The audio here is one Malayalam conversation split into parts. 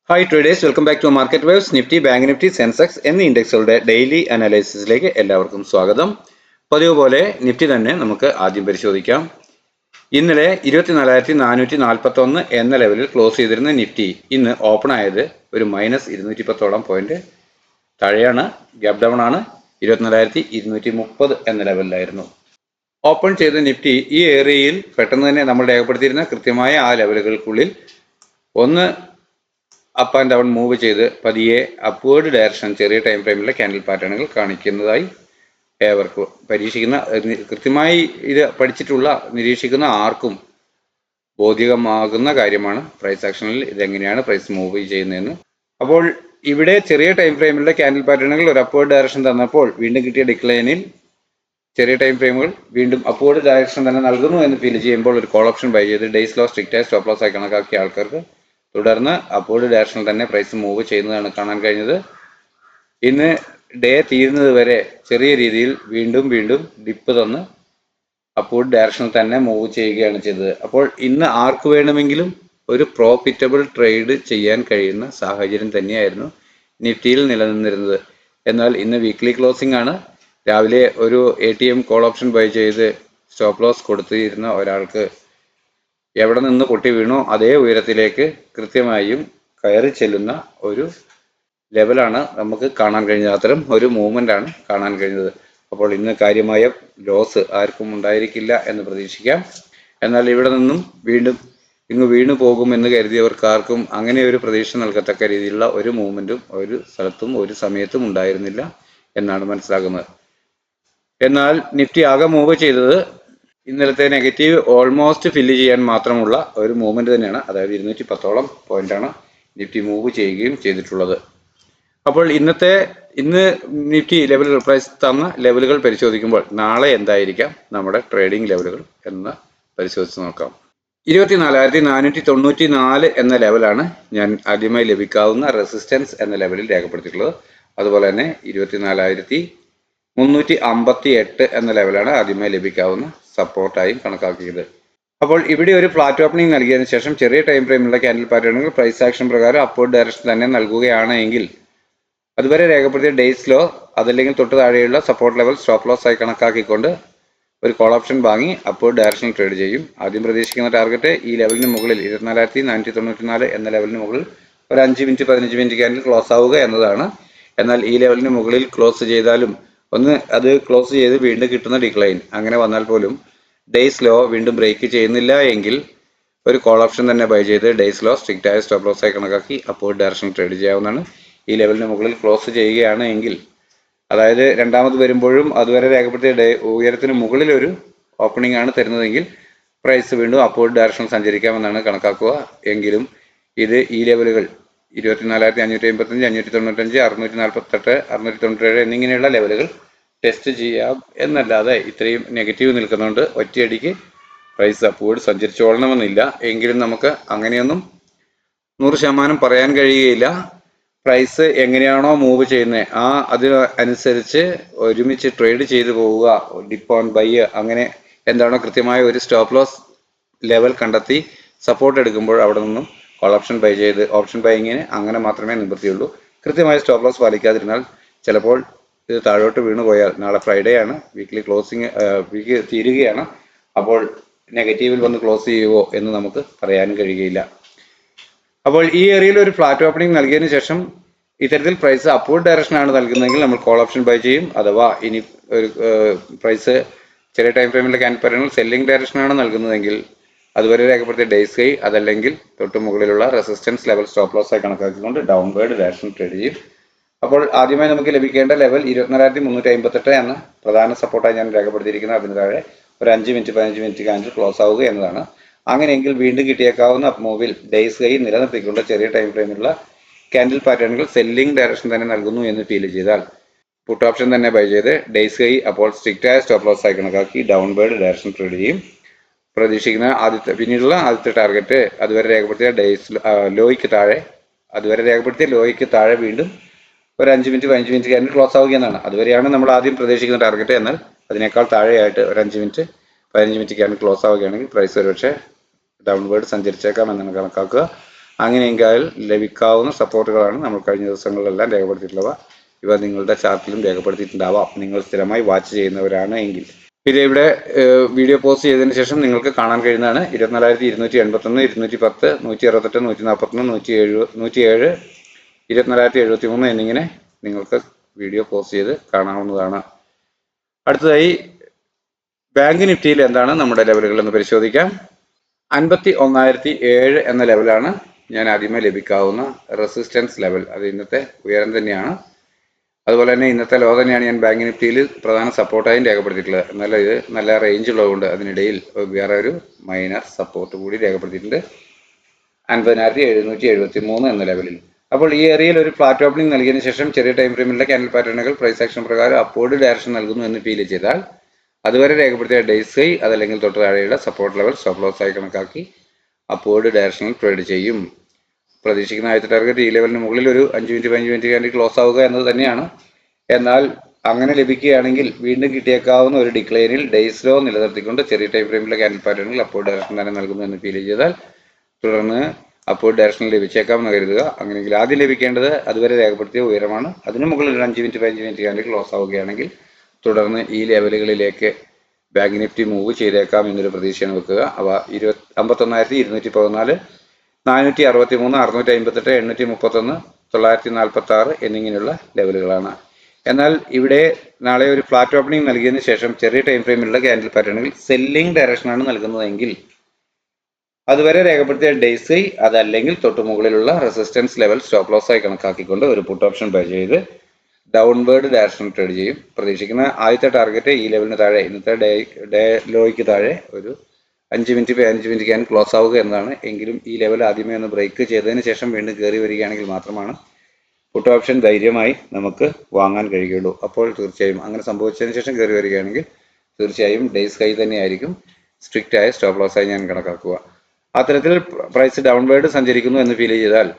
Hi traders, welcome back to market waves. Nifty, bank Nifty, Sensex എന്നീ ഇൻഡെക്സുകളുടെ ഡെയിലി അനാലിസിസിലേക്ക് എല്ലാവർക്കും സ്വാഗതം. പതിവ് പോലെ നിഫ്റ്റി തന്നെ നമുക്ക് ആദ്യം പരിശോധിക്കാം. ഇന്നലെ 24,441 എന്ന ലെവലിൽ ക്ലോസ് ചെയ്തിരുന്ന നിഫ്റ്റി ഇന്ന് ഓപ്പൺ ആയത് ഒരു -210ഓളം പോയിന്റ് താഴെയാണ്. ഗ്യാപ് ഡൗൺ ആണ്. 24,230 എന്ന ലെവലിലായിരുന്നു ഓപ്പൺ ചെയ്ത നിഫ്റ്റി. ഈ ഏരിയയിൽ പെട്ടെന്ന് തന്നെ നമ്മൾ രേഖപ്പെടുത്തിയിരുന്ന കൃത്യമായ ആ ലെവലുകൾക്കുള്ളിൽ ഒന്ന് അപ്പ് ആൻഡ് ഡൗൺ മൂവ് ചെയ്ത് പതിയെ അപ്വേർഡ് ഡയറക്ഷൻ ചെറിയ ടൈം ഫ്രെയിമിലെ ക്യാൻഡിൽ പാറ്റേണുകൾ കാണിക്കുന്നതായി ഏവർക്ക് കൃത്യമായി ഇത് പഠിച്ചിട്ടുള്ള നിരീക്ഷിക്കുന്ന ആർക്കും ബോധ്യമാകുന്ന കാര്യമാണ് പ്രൈസ് ആക്ഷനിൽ ഇതെങ്ങനെയാണ് പ്രൈസ് മൂവ് ചെയ്യുന്നതെന്ന്. അപ്പോൾ ഇവിടെ ചെറിയ ടൈം ഫ്രെയിമിലെ ക്യാൻഡിൽ പാറ്റേണുകൾ ഒരു അപ്വേർഡ് ഡയറക്ഷൻ തന്നപ്പോൾ വീണ്ടും കിട്ടിയ ഡിക്ലൈനിൽ ചെറിയ ടൈം ഫ്രെയിമുകൾ വീണ്ടും അപ്വേർഡ് ഡയറക്ഷൻ തന്നെ നൽകുന്നു എന്ന് ഫീൽ ചെയ്യുമ്പോൾ ഒരു കോൾ ഓപ്ഷൻ ബൈ ചെയ്ത് day's low strict stop loss ആയി കണക്കാക്കിയ ആൾക്കാർക്ക് തുടർന്ന് അപ്വേർഡ് ഡയറക്ഷനിൽ തന്നെ പ്രൈസ് മൂവ് ചെയ്യുന്നതാണ് കാണാൻ കഴിഞ്ഞത്. ഇന്ന് ഡേ തീരുന്നത് വരെ ചെറിയ രീതിയിൽ വീണ്ടും ഡിപ്പ് തന്ന് അപ്വേർഡ് ഡയറക്ഷനിൽ തന്നെ മൂവ് ചെയ്യുകയാണ് ചെയ്തത്. അപ്പോൾ ഇന്ന് ആർക്ക് വേണമെങ്കിലും ഒരു പ്രോഫിറ്റബിൾ ട്രേഡ് ചെയ്യാൻ കഴിയുന്ന സാഹചര്യം തന്നെയായിരുന്നു നിഫ്റ്റിയിൽ നിലനിന്നിരുന്നത്. എന്നാൽ ഇന്ന് വീക്ക്ലി ക്ലോസിംഗ് ആണ്. രാവിലെ ഒരു ATM കോൾ ഓപ്ഷൻ ബൈ ചെയ്ത് സ്റ്റോപ്പ് ലോസ് കൊടുത്തിരുന്ന ഒരാൾക്ക് എവിടെ നിന്ന് പൊട്ടി വീണോ അതേ ഉയരത്തിലേക്ക് കൃത്യമായും കയറി ചെല്ലുന്ന ഒരു ലെവലാണ് നമുക്ക് കാണാൻ കഴിഞ്ഞത്. അത്തരം ഒരു മൂവ്മെന്റ് ആണ് കാണാൻ കഴിഞ്ഞത്. അപ്പോൾ ഇന്ന് കാര്യമായ ലോസ് ആർക്കും ഉണ്ടായിരിക്കില്ല എന്ന് പ്രതീക്ഷിക്കാം. എന്നാൽ ഇവിടെ നിന്നും വീണ്ടും ഇങ്ങ് വീണു പോകുമെന്ന് കരുതിയവർക്കാർക്കും അങ്ങനെ ഒരു പ്രതീക്ഷ നൽകത്തക്ക രീതിയിലുള്ള ഒരു മൂവ്മെന്റും ഒരു സ്ഥലത്തും ഒരു സമയത്തും ഉണ്ടായിരുന്നില്ല എന്നാണ് മനസ്സിലാക്കുന്നത്. എന്നാൽ നിഫ്റ്റി ആകെ മൂവ് ചെയ്തത് ഇന്നലത്തെ നെഗറ്റീവ് ഓൾമോസ്റ്റ് ഫില്ല് ചെയ്യാൻ മാത്രമുള്ള ഒരു മൂവ്മെന്റ് തന്നെയാണ്. അതായത് 210ഓളം പോയിന്റാണ് നിഫ്റ്റി മൂവ് ചെയ്യുകയും ചെയ്തിട്ടുള്ളത്. അപ്പോൾ ഇന്ന് നിഫ്റ്റി ലെവലുകൾ പ്രൈസ് തന്ന ലെവലുകൾ പരിശോധിക്കുമ്പോൾ നാളെ എന്തായിരിക്കാം നമ്മുടെ ട്രേഡിംഗ് ലെവലുകൾ എന്ന് പരിശോധിച്ച് നോക്കാം. 24,494 എന്ന ലെവലാണ് ഞാൻ ആദ്യമായി ലഭിക്കാവുന്ന റെസിസ്റ്റൻസ് എന്ന ലെവലിൽ രേഖപ്പെടുത്തിയിട്ടുള്ളത്. അതുപോലെ തന്നെ 24,358 എന്ന ലെവലാണ് ആദ്യമായി ലഭിക്കാവുന്ന സപ്പോർട്ടായും കണക്കാക്കിയത്. അപ്പോൾ ഇവിടെ ഒരു ഫ്ലാറ്റ് ഓപ്പണിംഗ് നൽകിയതിനു ശേഷം ചെറിയ ടൈം ഫ്രെയിമിലുള്ള ക്യാൻഡിൽ പാറ്റേണുകൾ പ്രൈസ് ആക്ഷൻ പ്രകാരം അപ്വേർഡ് ഡയറക്ഷൻ തന്നെ നൽകുകയാണ് എങ്കിൽ അതുവരെ രേഖപ്പെടുത്തിയ ഡേയ്സ് ലോ അതല്ലെങ്കിൽ തൊട്ട് താഴെയുള്ള സപ്പോർട്ട് ലെവൽ സ്റ്റോപ്പ് ലോസ് ആയി കണക്കാക്കിക്കൊണ്ട് ഒരു കോൾ ഓപ്ഷൻ വാങ്ങി അപ്വേർഡ് ഡയറക്ഷനിൽ ട്രേഡ് ചെയ്യും. ആദ്യം പ്രതീക്ഷിക്കുന്ന ടാർഗറ്റ് ഈ ലെവലിന് മുകളിൽ 24,494 എന്ന ലെവലിന് മുകളിൽ ഒരു 5 മിനിറ്റ് 15 മിനിറ്റ് ക്യാൻഡിൽ ക്ലോസ് ആവുക എന്നതാണ്. എന്നാൽ ഈ ലെവലിന് മുകളിൽ ക്ലോസ് ചെയ്താലും അത് ക്ലോസ് ചെയ്ത് വീണ്ടും കിട്ടുന്ന ഡിക്ലൈൻ അങ്ങനെ വന്നാൽ പോലും ഡേയ്സ് ലോ വീണ്ടും ബ്രേക്ക് ചെയ്യുന്നില്ല എങ്കിൽ ഒരു കോൾ ഓപ്ഷൻ തന്നെ ബൈ ചെയ്ത് ഡേയ്സ് ലോ സ്ട്രിക്റ്റ് ആയ സ്റ്റോപ്പ് ലോസ് ആയി കണക്കാക്കി അപ്വേർഡ് ഡയറക്ഷൻ ട്രേഡ് ചെയ്യാവുന്നതാണ്. ഈ ലെവലിന് മുകളിൽ ക്ലോസ് ചെയ്യുകയാണ് എങ്കിൽ, അതായത് രണ്ടാമത് വരുമ്പോഴും അതുവരെ രേഖപ്പെടുത്തിയ ഉയരത്തിന് മുകളിൽ ഒരു ഓപ്പണിംഗ് ആണ് തരുന്നതെങ്കിൽ പ്രൈസ് വീണ്ടും അപ്വേർഡ് ഡയറക്ഷൻ സഞ്ചരിക്കാമെന്നാണ് കണക്കാക്കുക. എങ്കിലും ഇത് ഈ ലെവലുകൾ 24,555, 595, 648, 697 എന്നിങ്ങനെയുള്ള ലെവലുകൾ ടെസ്റ്റ് ചെയ്യാം എന്നല്ലാതെ ഇത്രയും നെഗറ്റീവ് നിൽക്കുന്നുണ്ട് ഒറ്റയടിക്ക് പ്രൈസ് അപ്വേർഡ് സഞ്ചരിച്ചോളണമെന്നില്ല. എങ്കിലും നമുക്ക് അങ്ങനെയൊന്നും 100% പറയാൻ കഴിയുകയില്ല. പ്രൈസ് എങ്ങനെയാണോ മൂവ് ചെയ്യുന്നത് അതിനനുസരിച്ച് ഒരുമിച്ച് ട്രേഡ് ചെയ്തു പോവുക. ഡിപ്പ് ഓൺ ബൈ അങ്ങനെ എന്താണോ കൃത്യമായ ഒരു സ്റ്റോപ്പ് ലോസ് ലെവൽ കണ്ടെത്തി സപ്പോർട്ട് എടുക്കുമ്പോൾ അവിടെ നിന്നും കോൾ ഓപ്ഷൻ ബൈ ചെയ്ത് ഓപ്ഷൻ ബൈയിങ്ങിന് അങ്ങനെ മാത്രമേ നിവൃത്തിയുള്ളൂ. കൃത്യമായ സ്റ്റോപ്പ് ലോസ് പാലിക്കാതിരുന്നാൽ ചിലപ്പോൾ ഇത് താഴോട്ട് വീണു പോയാൽ, നാളെ ഫ്രൈഡേ ആണ്, വീക്ക് തീരുകയാണ്, അപ്പോൾ നെഗറ്റീവിൽ വന്ന് ക്ലോസ് ചെയ്യുമോ എന്ന് നമുക്ക് പറയാനും കഴിയുകയില്ല. അപ്പോൾ ഈ ഏരിയയിൽ ഒരു ഫ്ലാറ്റ് ഓപ്പണിംഗ് നൽകിയതിനു ശേഷം ഇത്തരത്തിൽ പ്രൈസ് അപ്വേർഡ് ഡയറക്ഷൻ ആണ് നൽകുന്നതെങ്കിൽ നമ്മൾ കോൾ ഓപ്ഷൻ ബൈ ചെയ്യും. അഥവാ ഇനി ഒരു പ്രൈസ് ചെറിയ ടൈം ഫ്രെയിമിലെ ക്യാൻഡിൽ പാറ്റേണുകൾ സെല്ലിംഗ് ഡയറക്ഷൻ ആണ് നൽകുന്നതെങ്കിൽ അതുവരെ രേഖപ്പെടുത്തിയ ഡേയ്സ് ഹൈ അതല്ലെങ്കിൽ തൊട്ട് മുകളിലുള്ള റെസിസ്റ്റൻസ് ലെവൽ സ്റ്റോപ്പ് ലോസ് ആയി കണക്കാക്കിക്കൊണ്ട് ഡൗൺവേർഡ് ഡയറക്ഷൻ ട്രേഡ് ചെയ്യും. അപ്പോൾ ആദ്യമായി നമുക്ക് ലഭിക്കേണ്ട ലെവൽ 24,358 എന്ന പ്രധാന സപ്പോർട്ടായി ഞാൻ രേഖപ്പെടുത്തിയിരിക്കുന്നത്. അതിന് താഴെ ഒരു 5 മിനിറ്റ് 15 മിനിറ്റ് ക്യാൻഡിൽ ക്ലോസ് ആവുക എന്നതാണ്. അങ്ങനെയെങ്കിൽ വീണ്ടും കിട്ടിയേക്കാവുന്ന അപ്പ് മൂവിൽ ഡേയ്സ് ഹൈ നിലനിർത്തിക്കൊണ്ട് ചെറിയ ടൈം ഫ്രെയിമിലുള്ള ക്യാൻഡിൽ പാറ്റേണുകൾ സെല്ലിംഗ് ഡയറക്ഷൻ തന്നെ നൽകുന്നു എന്ന് ഫീൽ ചെയ്താൽ പുട്ട് ഓപ്ഷൻ തന്നെ ബൈ ചെയ്ത് ഡേയ്സ് ഹൈ അപ്പോൾ സ്ട്രിക്റ്റ് ആയ സ്റ്റോപ്പ് ലോസ് ആയി കണക്കാക്കി ഡൗൺവേർഡ് ഡയറക്ഷൻ ട്രേഡ് ചെയ്യും. പ്രതീക്ഷിക്കുന്ന പിന്നീടുള്ള ആദ്യത്തെ ടാർഗറ്റ് അതുവരെ രേഖപ്പെടുത്തിയ ലോയ്ക്ക് താഴെ വീണ്ടും ഒരു 5 മിനിറ്റ് 15 മിനിറ്റ് ക്യാൻഡിൽ ക്ലോസ് ആവുക എന്നാണ്. അതുവരെയാണ് നമ്മൾ ആദ്യം പ്രതീക്ഷിക്കുന്ന ടാർഗറ്റ്. എന്നാൽ അതിനേക്കാൾ താഴെയായിട്ട് ഒരു 5 മിനിറ്റ് 15 മിനിറ്റ് ക്യാൻഡിൽ ക്ലോസ് ആവുകയാണെങ്കിൽ പ്രൈസ് ഒരുപക്ഷെ ഡൗൺവേർഡ് സഞ്ചരിച്ചേക്കാം എന്നാണ് കണക്കാക്കുക. അങ്ങനെയെങ്കിൽ ലഭിക്കാവുന്ന സപ്പോർട്ടുകളാണ് നമ്മൾ കഴിഞ്ഞ ദിവസങ്ങളിലെല്ലാം രേഖപ്പെടുത്തിയിട്ടുള്ളവ. ഇവ നിങ്ങളുടെ ചാർട്ടിലും രേഖപ്പെടുത്തിയിട്ടുണ്ടാവാം നിങ്ങൾ സ്ഥിരമായി വാച്ച് ചെയ്യുന്നവരാണ് എങ്കിൽ. പിന്നെ ഇവിടെ വീഡിയോ പോസ്റ്റ് ചെയ്തതിന് ശേഷം നിങ്ങൾക്ക് കാണാൻ കഴിയുന്നതാണ് 24,281, 210, 168, 141, 107, 24,073 എന്നിങ്ങനെ നിങ്ങൾക്ക് വീഡിയോ പോസ്റ്റ് ചെയ്ത് കാണാവുന്നതാണ്. അടുത്തതായി ബാങ്ക് നിഫ്റ്റിയിൽ എന്താണ് നമ്മുടെ ലെവലുകൾ എന്ന് പരിശോധിക്കാം. 51,007 എന്ന ലെവലാണ് ഞാൻ ആദ്യമേ ലഭിക്കാവുന്ന റെസിസ്റ്റൻസ് ലെവൽ. അത് ഇന്നത്തെ ഉയരം തന്നെയാണ്. അതുപോലെ തന്നെ ഇന്നത്തെ ലോ തന്നെയാണ് ഞാൻ ബാങ്ക് നിഫ്റ്റിയിൽ പ്രധാന സപ്പോർട്ടായും രേഖപ്പെടുത്തിയിട്ടുള്ളത്. എന്നാൽ ഇത് നല്ല റേഞ്ച് ഉള്ളതുകൊണ്ട് അതിനിടയിൽ വേറെ ഒരു മൈനർ സപ്പോർട്ട് കൂടി രേഖപ്പെടുത്തിയിട്ടുണ്ട് 50,773 എന്ന ലെവലിൽ. അപ്പോൾ ഈ ഏരിയയിൽ ഒരു ഫ്ലാറ്റ് ഓപ്പണിംഗ് നൽകിയതിനു ശേഷം ചെറിയ ടൈം ഫ്രെയിമിലെ ക്യാൻഡിൽ പാറ്റേണുകൾ പ്രൈസ് ആക്ഷൻ പ്രകാരം അപ്വേർഡ് ഡയറക്ഷൻ നൽകുന്നു എന്ന് ഫീൽ ചെയ്താൽ അതുവരെ രേഖപ്പെടുത്തിയ ഡേയ്സ് ഹൈ അതല്ലെങ്കിൽ തൊട്ട് താഴെയുള്ള സപ്പോർട്ട് ലെവൽ സ്റ്റോപ്പ് ലോസ് ആയി കണക്കാക്കി അപ്വേർഡ് ഡയറക്ഷനിൽ ട്രേഡ് ചെയ്യും. പ്രതീക്ഷിക്കുന്ന ആദ്യത്തെ ടാർഗറ്റ് ഈ ലെവലിന് മുകളിൽ ഒരു 5 മിനിറ്റ് 15 മിനിറ്റ് ക്യാൻഡിൽ ക്ലോസ് ആവുക എന്നത് തന്നെയാണ്. എന്നാൽ അങ്ങനെ ലഭിക്കുകയാണെങ്കിൽ വീണ്ടും കിട്ടിയേക്കാവുന്ന ഒരു ഡിക്ലൈനിൽ ഡേയ്സ് ലോ നിലനിർത്തിക്കൊണ്ട് ചെറിയ ടൈം ഫ്രെയിമിലെ ക്യാൻഡിൽ പാറ്റേണുകൾ അപ്വേർഡ് ഡയറക്ഷൻ തന്നെ നൽകുന്നു എന്ന് ഫീൽ ചെയ്താൽ തുടർന്ന് അപ്വേർഡ് ഡയറക്ഷനിൽ ലഭിച്ചേക്കാം എന്ന് കരുതുക. അങ്ങനെയെങ്കിൽ ആദ്യം ലഭിക്കേണ്ടത് അതുവരെ രേഖപ്പെടുത്തിയ ഉയരമാണ്. അതിന് മുകളിൽ ഒരു 5 മിനിറ്റ് 15 മിനിറ്റ് ക്യാൻഡിൽ ക്ലോസ് ആവുകയാണെങ്കിൽ തുടർന്ന് ഈ ലെവലുകളിലേക്ക് ബാങ്ക് നിഫ്റ്റി മൂവ് ചെയ്തേക്കാം എന്നൊരു പ്രതീക്ഷയാണ് വെക്കുക. അവ 51,214, 463, 658, 831, 946 എന്നിങ്ങനെയുള്ള ലെവലുകളാണ്. എന്നാൽ ഇവിടെ നാളെ ഒരു ഫ്ലാറ്റ് ഓപ്പണിംഗ് നൽകിയതിനു ശേഷം ചെറിയ ടൈം ഫ്രെയിമിലുള്ള ക്യാൻഡിൽ പാറ്റേണുകൾ സെല്ലിംഗ് ഡയറക്ഷനാണ് നൽകുന്നതെങ്കിൽ അതുവരെ രേഖപ്പെടുത്തിയ ഡേയ്സ് ഹൈ അതല്ലെങ്കിൽ തൊട്ടു മുകളിലുള്ള റെസിസ്റ്റൻസ് ലെവൽ സ്റ്റോപ്പ് ലോസ് ആയി കണക്കാക്കിക്കൊണ്ട് ഒരു പുട്ട് ഓപ്ഷൻ ബൈ ചെയ്ത് ഡൗൺവേർഡ് ഡയറക്ഷൻ ട്രേഡ് ചെയ്യും. പ്രതീക്ഷിക്കുന്ന ആദ്യത്തെ ടാർഗറ്റ് ഈ ലെവലിന് താഴെ ഇന്നത്തെ ഡേ ലോയ്ക്ക് താഴെ ഒരു 5 മിനിറ്റ് 15 മിനിറ്റ് ക്യാൻ ക്ലോസ് ആവുക എന്നതാണ്. എങ്കിലും ഈ ലെവൽ ആദ്യമേ ഒന്ന് ബ്രേക്ക് ചെയ്തതിന് ശേഷം വീണ്ടും കയറി വരികയാണെങ്കിൽ മാത്രമാണ് പുട്ട് ഓപ്ഷൻ ധൈര്യമായി നമുക്ക് വാങ്ങാൻ കഴിയുള്ളൂ. അപ്പോൾ തീർച്ചയായും അങ്ങനെ സംഭവിച്ചതിന് ശേഷം കയറി വരികയാണെങ്കിൽ തീർച്ചയായും ഡേയ്സ് ഹൈ തന്നെയായിരിക്കും സ്ട്രിക്റ്റ് ആയ സ്റ്റോപ്പ് ലോസ് ആയി ഞാൻ കണക്കാക്കുക. അത്തരത്തിൽ പ്രൈസ് ഡൗൺവേർഡ് സഞ്ചരിക്കുന്നു എന്ന് ഫീൽ ചെയ്താൽ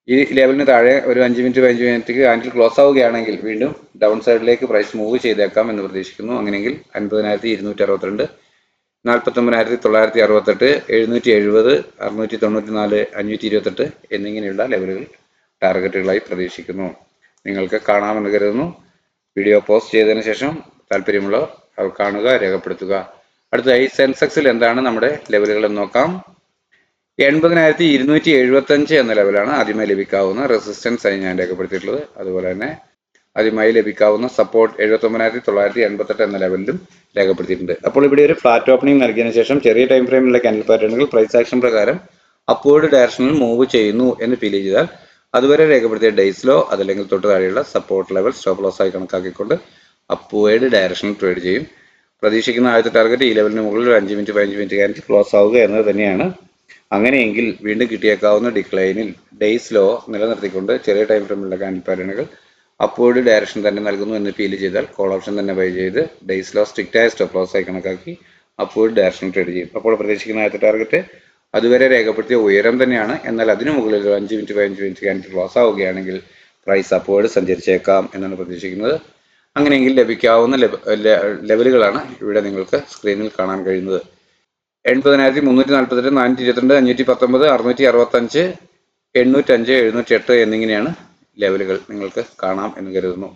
ഈ ലെവലിന് താഴെ ഒരു 5 മിനിറ്റ് 15 മിനിറ്റ് ക്യാൻഡിൽ ക്ലോസ് ആവുകയാണെങ്കിൽ വീണ്ടും ഡൗൺ സൈഡിലേക്ക് പ്രൈസ് മൂവ് ചെയ്തേക്കാം എന്ന് പ്രതീക്ഷിക്കുന്നു. അങ്ങനെയെങ്കിൽ 50,262, 49,968, 770, 694, 528 എന്നിങ്ങനെയുള്ള ലെവലുകൾ ടാർഗറ്റുകളായി പ്രതീക്ഷിക്കുന്നു. നിങ്ങൾക്ക് കാണാമെന്ന് കരുതുന്നു. വീഡിയോ പോസ്റ്റ് ചെയ്തതിനു ശേഷം താല്പര്യമുള്ളവർ അത് കാണുക, രേഖപ്പെടുത്തുക. അടുത്തതായി സെൻസെക്സിൽ എന്താണ് നമ്മുടെ ലെവലുകൾ എന്ന് നോക്കാം. 80,275 എന്ന ലെവലാണ് ആദ്യമായി ലഭിക്കാവുന്ന റെസിസ്റ്റൻസ് ആയി ഞാൻ രേഖപ്പെടുത്തിയിട്ടുള്ളത്. അതുപോലെ തന്നെ ആദ്യമായി ലഭിക്കാവുന്ന സപ്പോർട്ട് 79,988 എന്ന ലെവലിലും രേഖപ്പെടുത്തിയിട്ടുണ്ട്. അപ്പോൾ ഇവിടെ ഒരു ഫ്ലാറ്റ് ഓപ്പണിംഗ് നൽകിയതിനു ശേഷം ചെറിയ ടൈം ഫ്രെയിമിലെ ക്യാൻഡിൽ പാറ്റേണുകൾ പ്രൈസ് ആക്ഷൻ പ്രകാരം അപ്വേർഡ് ഡയറക്ഷനിൽ മൂവ് ചെയ്യുന്നു എന്ന് ഫീൽ ചെയ്താൽ അതുവരെ രേഖപ്പെടുത്തിയ ഡേയ്സ് ലോ അതല്ലെങ്കിൽ തൊട്ട് താഴെയുള്ള സപ്പോർട്ട് ലെവൽ സ്റ്റോപ്പ് ലോസ് ആയി കണക്കാക്കിക്കൊണ്ട് അപ്വേർഡ് ഡയറക്ഷനിൽ ട്രേഡ് ചെയ്യും. പ്രതീക്ഷിക്കുന്ന ആദ്യത്തെ ടാർഗറ്റ് ഈ ലെവലിന് മുകളിൽ 5 മിനിറ്റ് 15 മിനിറ്റ് ക്യാൻഡിൽ ക്ലോസ് ആവുക എന്നത് തന്നെയാണ്. അങ്ങനെയെങ്കിൽ വീണ്ടും കിട്ടിയേക്കാവുന്ന ഡിക്ലൈനിൽ ഡേയ്സ് ലോ നിലനിർത്തിക്കൊണ്ട് ചെറിയ ടൈം ഫ്രെയിമിലുള്ള ക്യാൻഡിൽ പാറ്റേണുകൾ അപ്വേർഡ് ഡയറക്ഷൻ തന്നെ നൽകുന്നു എന്ന് ഫീൽ ചെയ്താൽ കോൾ ഓപ്ഷൻ തന്നെ ബൈ ചെയ്ത് ഡേയ്സ് ലോ സ്ട്രിക്റ്റ് ആയ സ്റ്റോപ്പ് ലോസ് ആയി കണക്കാക്കി അപ്വേർഡ് ഡയറക്ഷൻ ട്രേഡ് ചെയ്യും. അപ്പോൾ പ്രതീക്ഷിക്കുന്ന ആദ്യത്തെ ടാർഗറ്റ് അതുവരെ രേഖപ്പെടുത്തിയ ഉയരം തന്നെയാണ്. എന്നാൽ അതിനു മുകളിൽ 5 മിനിറ്റ് 15 മിനിറ്റ് ക്യാൻഡിൽ ക്ലോസ് ആവുകയാണെങ്കിൽ പ്രൈസ് അപ്വേർഡ് സഞ്ചരിച്ചേക്കാം എന്നാണ് പ്രതീക്ഷിക്കുന്നത്. അങ്ങനെയെങ്കിൽ ലഭിക്കാവുന്ന ലെവലുകളാണ് ഇവിടെ നിങ്ങൾക്ക് സ്ക്രീനിൽ കാണാൻ കഴിയുന്നത്. 80,348, 422, 519, 665, 805, 708 എന്നിങ്ങനെയാണ് ലെവലുകൾ നിങ്ങൾക്ക് കാണാം എന്ന് കരുതുന്നു.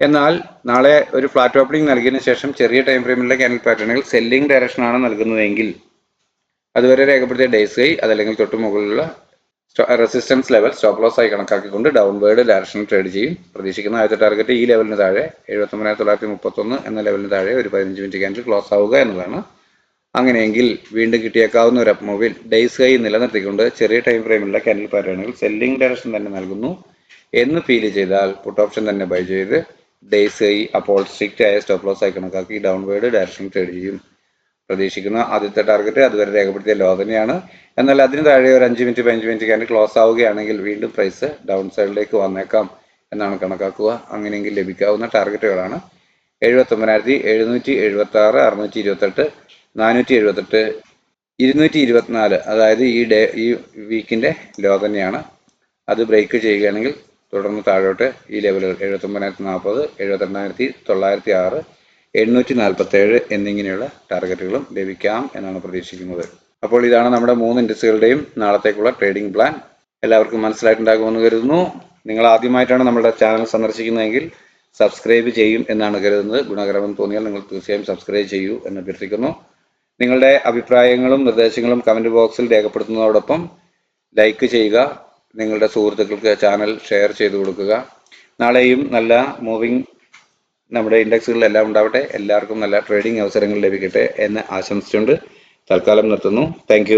എന്നാൽ നാളെ ഒരു ഫ്ലാറ്റ് ഓപ്പണിംഗ് നൽകിയതിനു ശേഷം ചെറിയ ടൈം ഫ്രെയിമിലെ ക്യാൻഡിൽ പാറ്റേണുകൾ സെല്ലിംഗ് ഡയറക്ഷനാണ് നൽകുന്നതെങ്കിൽ അതുവരെ രേഖപ്പെടുത്തിയ ഡേയ്സ് ഹൈ അതല്ലെങ്കിൽ തൊട്ടു മുകളിലുള്ള റെസിസ്റ്റൻസ് ലെവൽ സ്റ്റോപ്പ് ലോസ് ആയി കണക്കാക്കിക്കൊണ്ട് ഡൗൺവേർഡ് ഡയറക്ഷൻ ട്രേഡ് ചെയ്യും. പ്രതീക്ഷിക്കുന്ന ആദ്യത്തെ ടാർഗറ്റ് ഈ ലെവലിന് താഴെ 79,931 എന്ന ലെവലിന് താഴെ ഒരു 15 മിനിറ്റ് ക്യാൻഡിൽ ക്ലോസ് ആവുക എന്നതാണ്. അങ്ങനെയെങ്കിൽ വീണ്ടും കിട്ടിയേക്കാവുന്ന ഒരു അപ്പ് മൂവിൽ ഡേയ്സ് ഹൈ നിലനിർത്തിക്കൊണ്ട് ചെറിയ ടൈം ഫ്രെയിമിലുള്ള ക്യാൻഡിൽ പാറ്റേണുകൾ സെല്ലിംഗ് ഡയറക്ഷൻ തന്നെ നൽകുന്നു എന്ന് ഫീൽ ചെയ്താൽ പുട്ട് ഓപ്ഷൻ തന്നെ ബൈ ചെയ്ത് ഡേയ്സ് ഹൈ അപ്പോൾ സ്ട്രിക്റ്റ് ആയ സ്റ്റോപ്പ് ലോസ് ആയി കണക്കാക്കി ഡൗൺവേർഡ് ഡയറക്ഷൻ ട്രേഡ് ചെയ്യും. പ്രതീക്ഷിക്കുന്ന ആദ്യത്തെ ടാർഗറ്റ് അതുവരെ രേഖപ്പെടുത്തിയ ലോ തന്നെയാണ്. എന്നാൽ അതിന് താഴെ ഒരു 5 മിനിറ്റ് 15 മിനിറ്റ് ക്യാൻഡിൽ ക്ലോസ് ആവുകയാണെങ്കിൽ വീണ്ടും പ്രൈസ് ഡൗൺ സൈഡിലേക്ക് വന്നേക്കാം എന്നാണ് കണക്കാക്കുക. അങ്ങനെയെങ്കിൽ ലഭിക്കാവുന്ന ടാർഗറ്റുകളാണ് 79,776, 628, 478, 224. അതായത് ഈ വീക്കിന്റെ ലോ തന്നെയാണ്. അത് ബ്രേക്ക് ചെയ്യുകയാണെങ്കിൽ തുടർന്ന് താഴോട്ട് ഈ ലെവലുകൾ 79,040, 72,906, 847 എന്നിങ്ങനെയുള്ള ടാർഗറ്റുകളും ലഭിക്കാം എന്നാണ് പ്രതീക്ഷിക്കുന്നത്. അപ്പോൾ ഇതാണ് നമ്മുടെ 3 ഇൻഡസ്ട്രികളുടെയും നാളത്തേക്കുള്ള ട്രേഡിംഗ് പ്ലാൻ. എല്ലാവർക്കും മനസ്സിലായിട്ടുണ്ടാകുമെന്ന് കരുതുന്നു. നിങ്ങൾ ആദ്യമായിട്ടാണ് നമ്മുടെ ചാനൽ സന്ദർശിക്കുന്നതെങ്കിൽ സബ്സ്ക്രൈബ് ചെയ്യും എന്നാണ് കരുതുന്നത്. ഗുണകരമെന്ന് തോന്നിയാൽ നിങ്ങൾ തീർച്ചയായും സബ്സ്ക്രൈബ് ചെയ്യൂ എന്ന് അഭ്യർത്ഥിക്കുന്നു. നിങ്ങളുടെ അഭിപ്രായങ്ങളും നിർദ്ദേശങ്ങളും കമൻറ്റ് ബോക്സിൽ രേഖപ്പെടുത്തുന്നതോടൊപ്പം ലൈക്ക് ചെയ്യുക. നിങ്ങളുടെ സുഹൃത്തുക്കൾക്ക് ചാനൽ ഷെയർ ചെയ്തു കൊടുക്കുക. നാളെയും നല്ല മൂവിങ് നമ്മുടെ ഇൻഡെക്സുകളിലെല്ലാം ഉണ്ടാവട്ടെ. എല്ലാവർക്കും നല്ല ട്രേഡിംഗ് അവസരങ്ങൾ ലഭിക്കട്ടെ എന്ന് ആശംസിച്ചുകൊണ്ട് തൽക്കാലം നിർത്തുന്നു. താങ്ക്